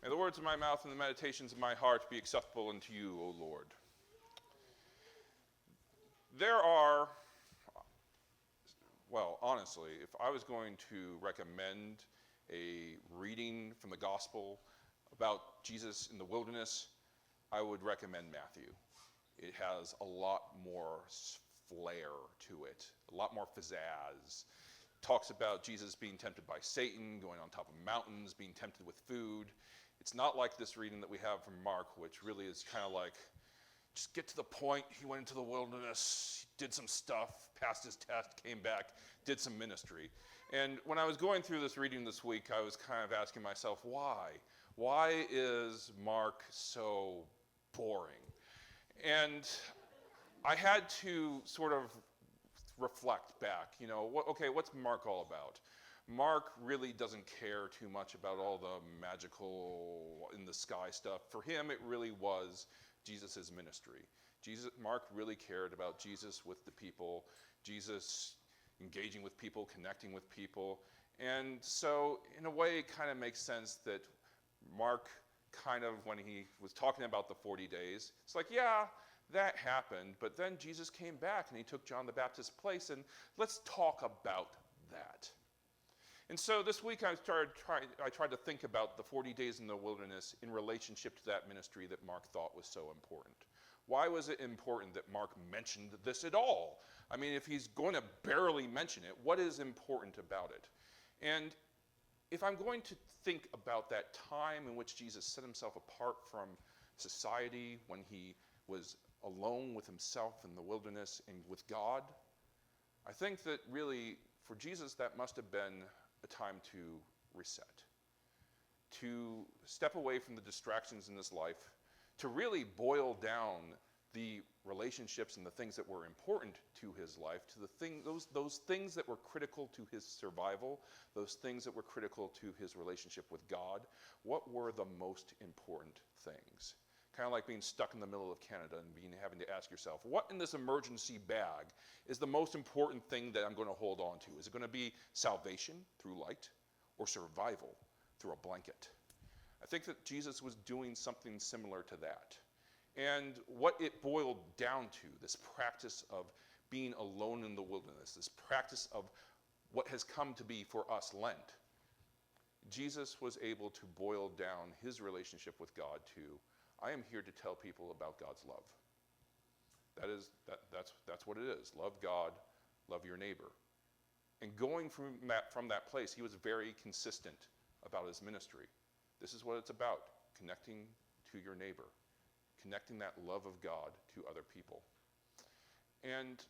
May the words of my mouth and the meditations of my heart be acceptable unto you, O Lord. There are, well, honestly, if I was going to recommend a reading from the gospel about Jesus in the wilderness, I would recommend Matthew. It has a lot more flair to it, a lot more pizzazz. Talks about Jesus being tempted by Satan, going on top of mountains, being tempted with food. It's not like this reading that we have from Mark, which really is kind of like, just get to the point. He went into the wilderness, did some stuff, passed his test, came back, did some ministry. And when I was going through this reading this week, I was kind of asking myself, why? Why is Mark so boring? And I had to sort of reflect back, what's Mark all about? Mark really doesn't care too much about all the magical in the sky stuff. For him, it really was Jesus' ministry. Mark really cared about Jesus with the people, Jesus engaging with people, connecting with people. And so in a way, it kind of makes sense that Mark kind of, when he was talking about the 40 days, it's like, yeah, that happened, but then Jesus came back and he took John the Baptist's place, and let's talk about that. And so this week I tried to think about the 40 days in the wilderness in relationship to that ministry that Mark thought was so important. Why was it important that Mark mentioned this at all? I mean, if he's going to barely mention it, what is important about it? And if I'm going to think about that time in which Jesus set himself apart from society, when he was alone with himself in the wilderness and with God, I think that really for Jesus that must have been a time to reset, to step away from the distractions in his life, to really boil down the relationships and the things that were important to his life, to those things that were critical to his survival, those things that were critical to his relationship with God. What were the most important things? Kind of like being stuck in the middle of Canada and having to ask yourself, what in this emergency bag is the most important thing that I'm going to hold on to? Is it going to be salvation through light or survival through a blanket? I think that Jesus was doing something similar to that. And what it boiled down to, this practice of being alone in the wilderness, this practice of what has come to be for us Lent, Jesus was able to boil down his relationship with God to, I am here to tell people about God's love. That's what it is. Love God, love your neighbor. And going from that place, he was very consistent about his ministry. This is what it's about, connecting to your neighbor, connecting that love of God to other people. And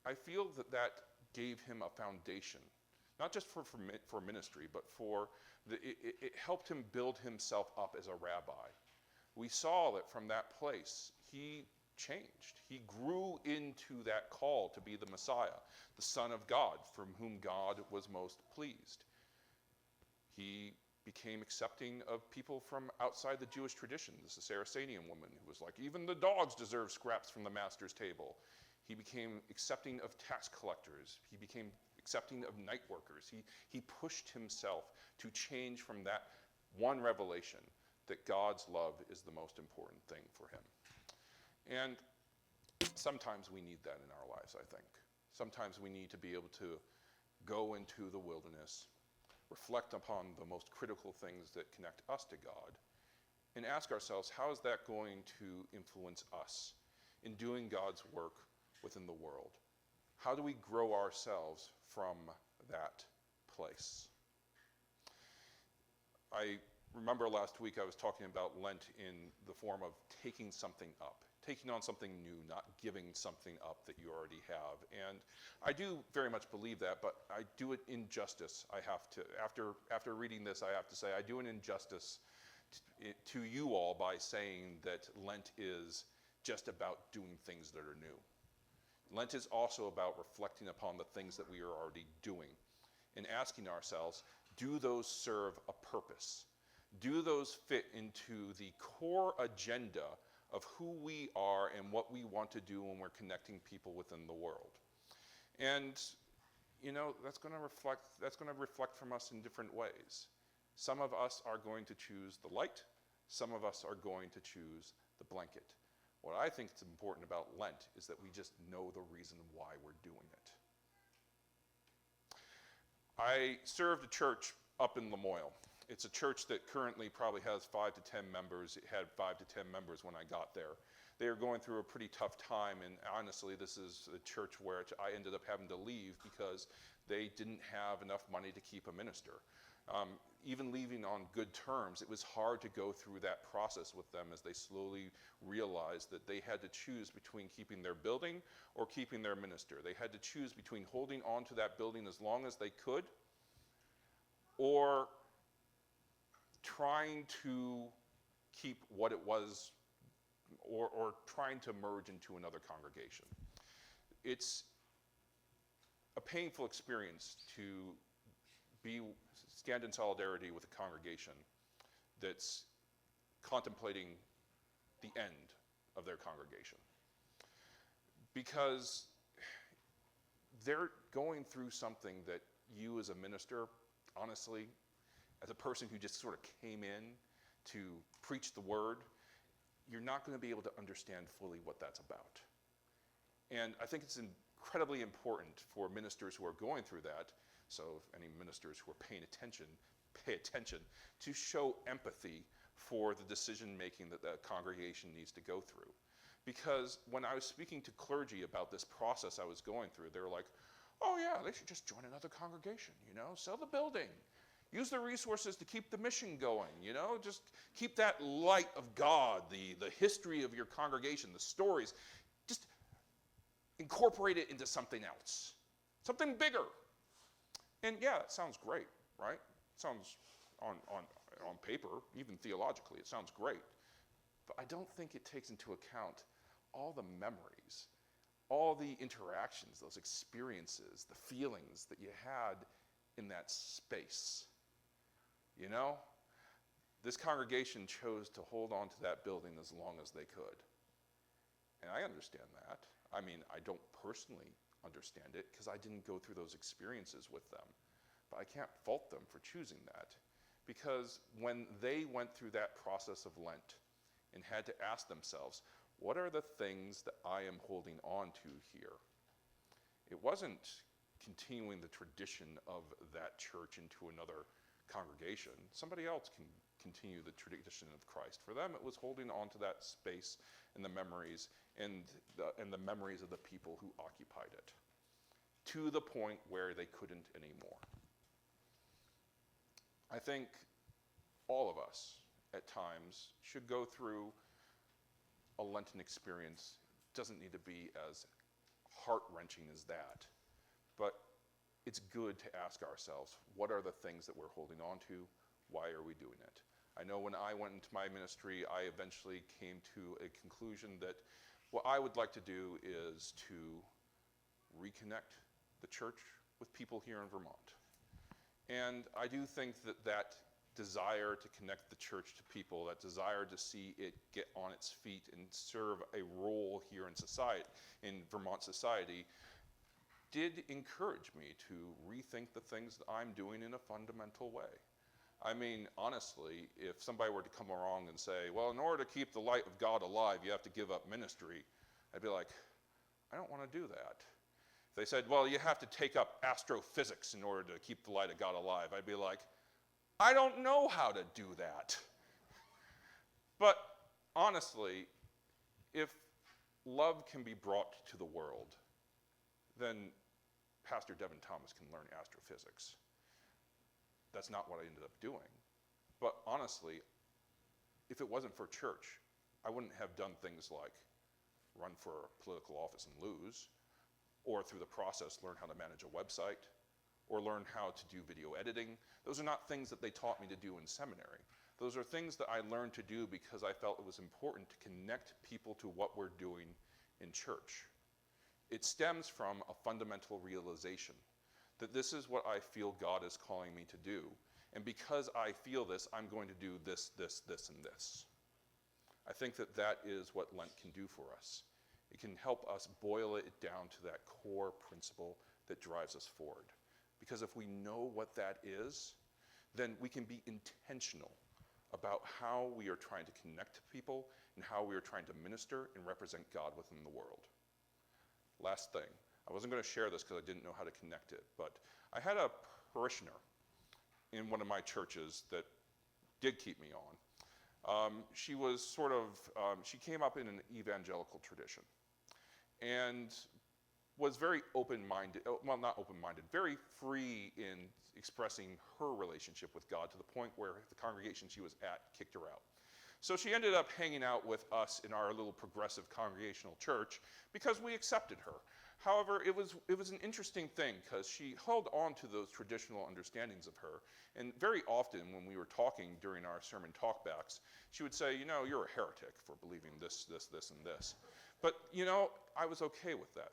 I feel that gave him a foundation, not just for ministry, but it helped him build himself up as a rabbi. We saw that from that place, he changed. He grew into that call to be the Messiah, the Son of God, from whom God was most pleased. He became accepting of people from outside the Jewish tradition. This is a Saracenian woman who was like, even the dogs deserve scraps from the master's table. He became accepting of tax collectors. He became accepting of night workers. He pushed himself to change from that one revelation that God's love is the most important thing for him. And sometimes we need that in our lives, I think. Sometimes we need to be able to go into the wilderness, reflect upon the most critical things that connect us to God, and ask ourselves, how is that going to influence us in doing God's work within the world? How do we grow ourselves from that place? I remember last week I was talking about Lent in the form of taking something up, taking on something new, not giving something up that you already have. And I do very much believe that, but I do it injustice. I have to, after reading this, I have to say I do an injustice to you all by saying that Lent is just about doing things that are new. Lent is also about reflecting upon the things that we are already doing and asking ourselves, do those serve a purpose? Do those fit into the core agenda of who we are and what we want to do when we're connecting people within the world? And that's going to reflect from us in different ways. Some of us are going to choose the light, Some of us are going to choose the blanket. What I think is important about Lent is that we just know the reason why we're doing it. I served a church up in Lamoille. It's a church that currently probably has 5 to 10 members. It had 5 to 10 members when I got there. They are going through a pretty tough time, and honestly, this is a church where I ended up having to leave because they didn't have enough money to keep a minister. Even leaving on good terms, it was hard to go through that process with them as they slowly realized that they had to choose between keeping their building or keeping their minister. They had to choose between holding on to that building as long as they could or trying to keep what it was or trying to merge into another congregation. It's a painful experience to stand in solidarity with a congregation that's contemplating the end of their congregation. Because they're going through something that you as a minister, honestly, as a person who just sort of came in to preach the word, you're not going to be able to understand fully what that's about. And I think it's incredibly important for ministers who are going through that, so if any ministers who are paying attention, pay attention, to show empathy for the decision making that the congregation needs to go through. Because when I was speaking to clergy about this process I was going through, they were like, oh yeah, they should just join another congregation, sell the building. Use the resources to keep the mission going, just keep that light of God, the history of your congregation, the stories, just incorporate it into something else, something bigger. And yeah, it sounds great, right? It sounds on paper, even theologically, it sounds great. But I don't think it takes into account all the memories, all the interactions, those experiences, the feelings that you had in that space. This congregation chose to hold on to that building as long as they could. And I understand that. I mean, I don't personally understand it because I didn't go through those experiences with them. But I can't fault them for choosing that. Because when they went through that process of Lent and had to ask themselves, what are the things that I am holding on to here? It wasn't continuing the tradition of that church into another congregation. Somebody else can continue the tradition of Christ. For them, it was holding on to that space and the memories and the memories of the people who occupied it to the point where they couldn't anymore. I think all of us at times should go through a Lenten experience. It doesn't need to be as heart-wrenching as that, but it's good to ask ourselves, what are the things that we're holding on to? Why are we doing it? I know when I went into my ministry, I eventually came to a conclusion that what I would like to do is to reconnect the church with people here in Vermont. And I do think that desire to connect the church to people, that desire to see it get on its feet and serve a role here in society, in Vermont society, did encourage me to rethink the things that I'm doing in a fundamental way. I mean, honestly, if somebody were to come along and say, well, in order to keep the light of God alive, you have to give up ministry, I'd be like, I don't want to do that. If they said, well, you have to take up astrophysics in order to keep the light of God alive, I'd be like, I don't know how to do that. But honestly, if love can be brought to the world, then Pastor Devin Thomas can learn astrophysics. That's not what I ended up doing. But honestly, if it wasn't for church, I wouldn't have done things like run for a political office and lose, or through the process learn how to manage a website, or learn how to do video editing. Those are not things that they taught me to do in seminary. Those are things that I learned to do because I felt it was important to connect people to what we're doing in church. It stems from a fundamental realization that this is what I feel God is calling me to do. And because I feel this, I'm going to do this, this, this, and this. I think that is what Lent can do for us. It can help us boil it down to that core principle that drives us forward. Because if we know what that is, then we can be intentional about how we are trying to connect to people and how we are trying to minister and represent God within the world. Last thing, I wasn't going to share this because I didn't know how to connect it, but I had a parishioner in one of my churches that did keep me on. She was she came up in an evangelical tradition and was very open-minded, well, not open-minded, very free in expressing her relationship with God to the point where the congregation she was at kicked her out. So she ended up hanging out with us in our little progressive congregational church because we accepted her. However, it was an interesting thing because she held on to those traditional understandings of her. And very often when we were talking during our sermon talkbacks, she would say, you're a heretic for believing this, this, this, and this. But, I was okay with that.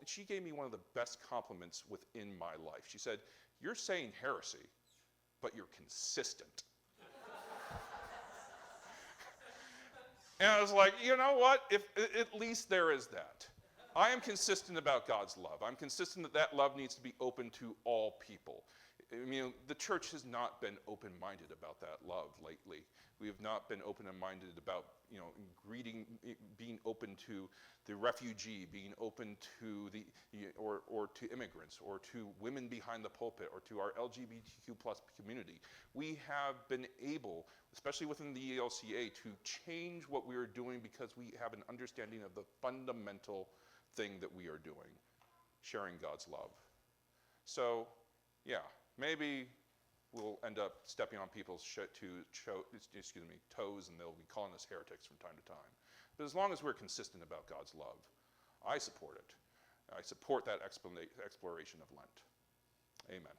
She gave me one of the best compliments within my life. She said, "You're saying heresy, but you're consistent." And I was like, you know what? At least there is that. I am consistent about God's love. I'm consistent that love needs to be open to all people. The church has not been open-minded about that love lately. We have not been open-minded about, being open to the refugee, being open to or to immigrants, or to women behind the pulpit, or to our LGBTQ plus community. We have been able, especially within the ELCA, to change what we are doing because we have an understanding of the fundamental thing that we are doing, sharing God's love. So, yeah, maybe we'll end up stepping on people's toes, and they'll be calling us heretics from time to time. But as long as we're consistent about God's love, I support it. I support that exploration of Lent. Amen.